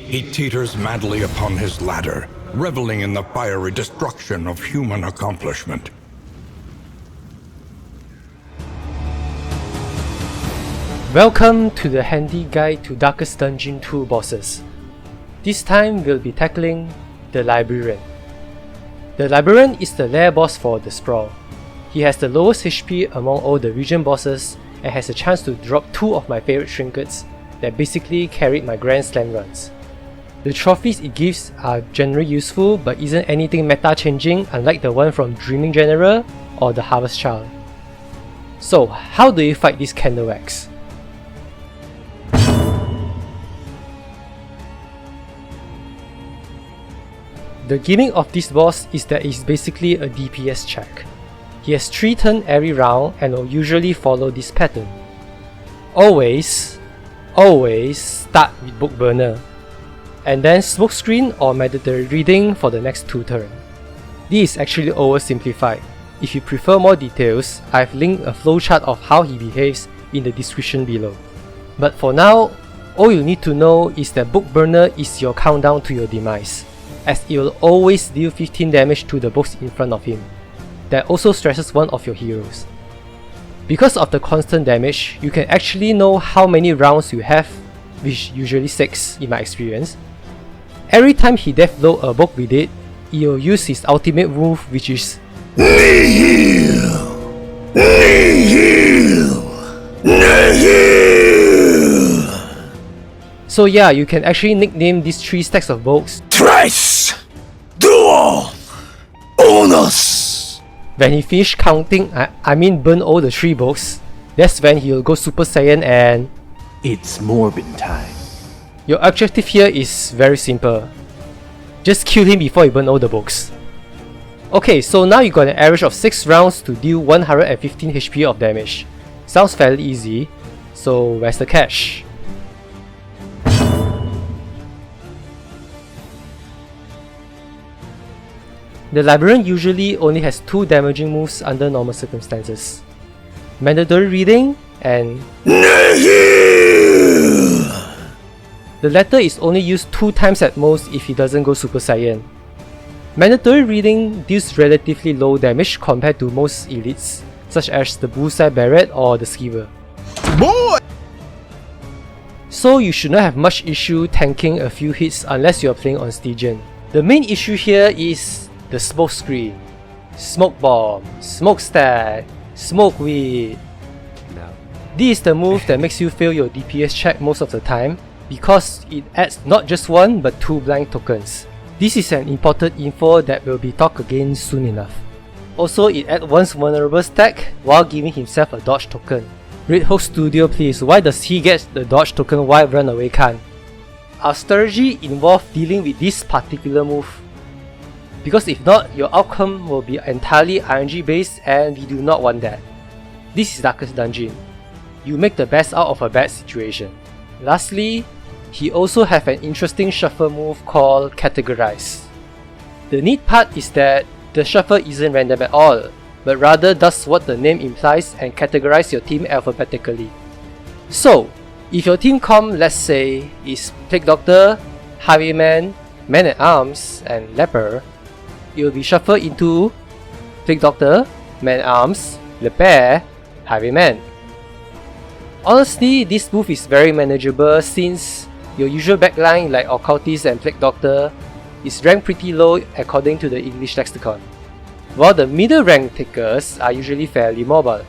He teeters madly upon his ladder, reveling in the fiery destruction of human accomplishment. Welcome to the handy guide to Darkest Dungeon 2 bosses. This time we'll be tackling the Librarian. The Librarian is the lair boss for the Sprawl. He has the lowest HP among all the region bosses and has a chance to drop 2 of my favorite trinkets that basically carried my Grand Slam runs. The trophies it gives are generally useful but isn't anything meta changing, unlike the one from Dreaming General or the Harvest Child. So how do you fight this Candle Axe? The gimmick of this boss is that it's basically a DPS check. He has 3 turns every round and will usually follow this pattern. Always start with Book Burner, and then Smokescreen or Mandatory Reading for the next 2 turns. This is actually oversimplified. If you prefer more details, I've linked a flowchart of how he behaves in the description below. But for now, all you need to know is that Book Burner is your countdown to your demise, as it will always deal 15 damage to the books in front of him. That also stresses one of your heroes. Because of the constant damage, you can actually know how many rounds you have, which usually 6 in my experience. Every time he death load a book with it, he will use his ultimate move, which is Nihil! Nihil! Nihil! So yeah, you can actually nickname these 3 stacks of books Tres! Duo! Unos! When he finish counting, I mean burn all the 3 books, that's when he'll go Super Saiyan and It's Morbid time. your objective here is very simple. Just kill him before you burn all the books. Okay, so now you got an average of 6 rounds to deal 115 HP of damage. Sounds fairly easy, so where's the catch? The Librarian usually only has 2 damaging moves under normal circumstances: Mandatory Reading and Nihil! The latter is only used 2 times at most if he doesn't go Super Saiyan. Mandatory Reading deals relatively low damage compared to most elites, such as the Bullseye Barret or the Skeever. Boy! So you should not have much issue tanking a few hits unless you are playing on Stygian. The main issue here is the Smoke Screen, Smoke Bomb, Smoke Stack, Smoke Weed. This is the move that makes you fail your DPS check most of the time, because it adds not just 1 but 2 blank tokens. This is an important info that will be talked again soon enough. Also, it adds 1's vulnerable stack while giving himself a dodge token. Red Hulk Studio, please, why does he get the dodge token while Runaway can't? Our strategy involves dealing with this particular move, because if not, your outcome will be entirely RNG based and we do not want that. This is Darkest Dungeon. You make the best out of a bad situation. Lastly, he also have an interesting shuffle move called Categorize. The neat part is that the shuffle isn't random at all, but rather does what the name implies and categorize your team alphabetically. So, if your team comp, let's say, is Plague Doctor, Highwayman, Man-at-Arms, and Leper, it will be shuffled into Plague Doctor, Man-at-Arms, Leper, Highwayman. Honestly, this move is very manageable since your usual backline like Occultist and Plague Doctor is ranked pretty low according to the English lexicon, while the middle rank takers are usually fairly mobile.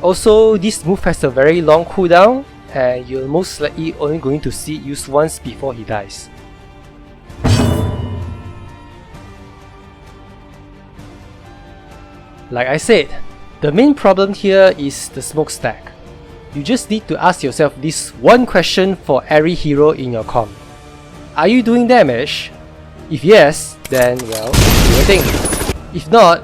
Also, this move has a very long cooldown and you're most likely only going to see it used once before he dies. Like I said, the main problem here is the smoke stack. You just need to ask yourself this one question for every hero in your comp. Are you doing damage? If yes, then well, do your thing. If not,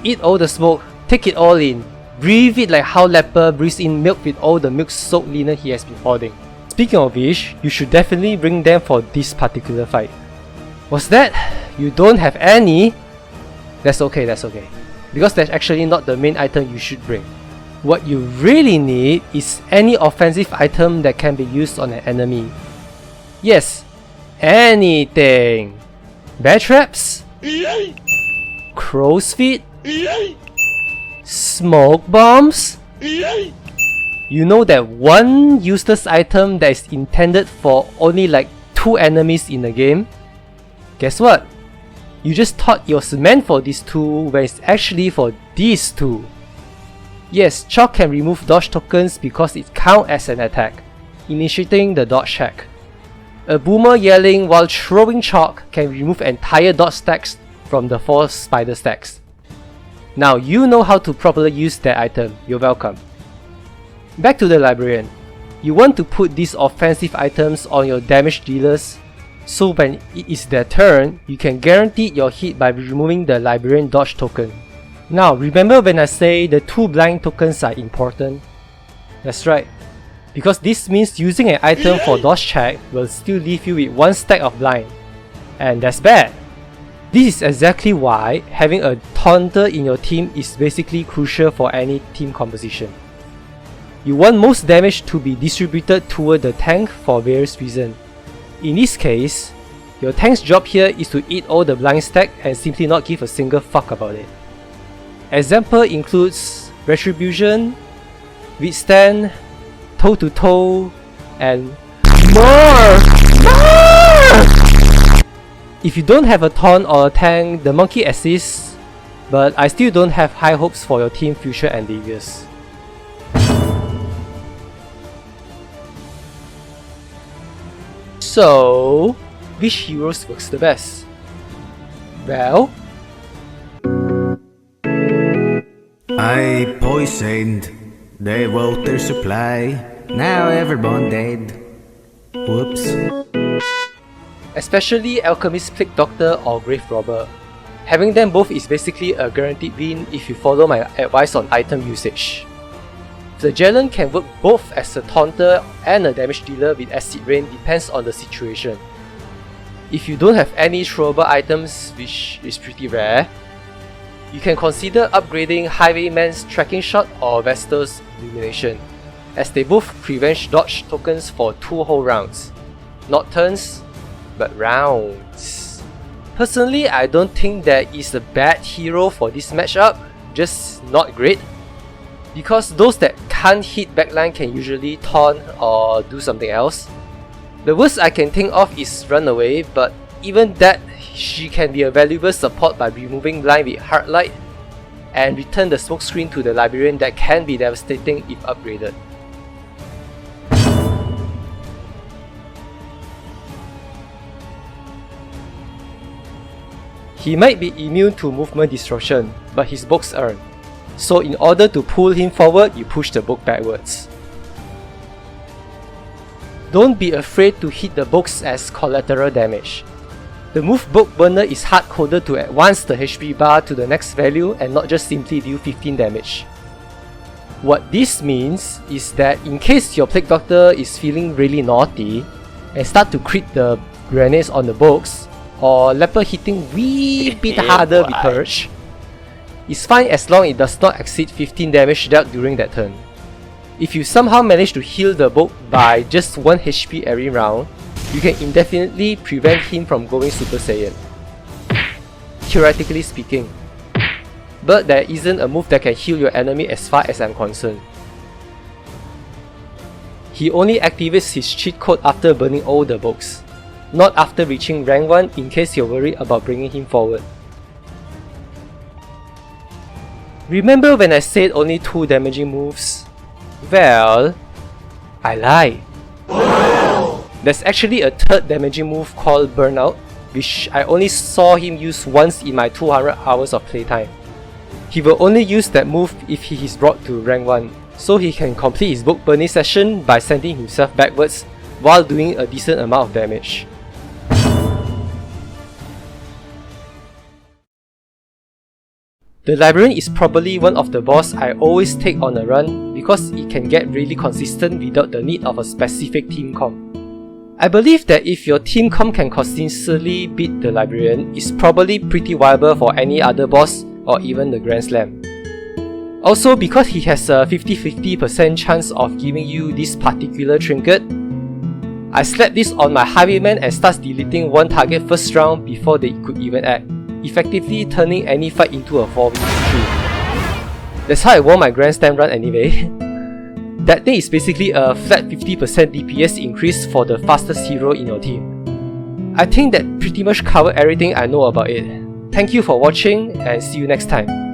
eat all the smoke, take it all in, breathe it like how Leper breathes in milk with all the milk-soaked linen he has been hoarding. Speaking of which, you should definitely bring them for this particular fight. What's that? You don't have any? That's okay, because that's actually not the main item you should bring. What you really need is any offensive item that can be used on an enemy. Yes, anything. Bear traps? Crow's feet? Smoke bombs? You know that one useless item that is intended for only like 2 enemies in the game? Guess what? You just thought it was meant for these 2 when it's actually for these 2. Yes, Chalk can remove dodge tokens because it counts as an attack, initiating the dodge check. A boomer yelling while throwing Chalk can remove entire dodge stacks from the 4 spider stacks. Now you know how to properly use that item, you're welcome. Back to the Librarian. You want to put these offensive items on your damage dealers, so when it is their turn, you can guarantee your hit by removing the Librarian dodge token. Now remember when I say the 2 blind tokens are important? That's right, because this means using an item for dodge check will still leave you with 1 stack of blind, and that's bad. This is exactly why having a taunter in your team is basically crucial for any team composition. You want most damage to be distributed toward the tank for various reasons. In this case, your tank's job here is to eat all the blind stack and simply not give a single fuck about it. Example includes Retribution, Withstand, Toe to Toe, and more! If you don't have a taunt or a tank, the monkey assists, but I still don't have high hopes for your team future endeavors. So, which heroes works the best? Well, I poisoned the water supply. Now everyone dead. Whoops. especially Alchemist Plague Doctor or Grave Robber. Having them both is basically a guaranteed win if you follow my advice on item usage. Flagellan can work both as a taunter and a damage dealer with Acid Rain, depends on the situation. If you don't have any throwable items, which is pretty rare, you can consider upgrading Highwayman's Tracking Shot or Vestal's Illumination, as they both prevent dodge tokens for 2 whole rounds. Not turns, but rounds. Personally, I don't think there is a bad hero for this matchup, just not great. Because those that can't hit backline can usually taunt or do something else. The worst I can think of is Runaway, but even that, she can be a valuable support by removing blind with Heartlight and return the smokescreen to the Librarian that can be devastating if upgraded. He might be immune to movement disruption, but his books aren't. So in order to pull him forward, you push the book backwards. Don't be afraid to hit the books as collateral damage. The move Book Burner is hard-coded to advance the HP bar to the next value and not just simply deal 15 damage. What this means is that in case your Plague Doctor is feeling really naughty and start to crit the grenades on the books, or Leper hitting wee bit harder with Purge, it's fine as long as it does not exceed 15 damage dealt during that turn. If you somehow manage to heal the book by just 1 HP every round, you can indefinitely prevent him from going Super Saiyan, theoretically speaking. But there isn't a move that can heal your enemy as far as I'm concerned. He only activates his cheat code after burning all the books, not after reaching rank 1 in case you're worried about bringing him forward. Remember when I said only 2 damaging moves? Well, I lied. There's actually a 3rd damaging move called Burnout, which I only saw him use once in my 200 hours of playtime. He will only use that move if he is brought to rank 1, so he can complete his book burning session by sending himself backwards while doing a decent amount of damage. The Librarian is probably one of the boss I always take on a run because it can get really consistent without the need of a specific team comp. I believe that if your team comp can consistently beat the Librarian, it's probably pretty viable for any other boss or even the Grand Slam. Also, because he has a 50-50% chance of giving you this particular trinket, I slapped this on my highwayman and starts deleting one target first round before they could even act, effectively turning any fight into a 4v3. That's how I won my grandstand run anyway. That thing is basically a flat 50% DPS increase for the fastest hero in your team. I think that pretty much covered everything I know about it. Thank you for watching and see you next time.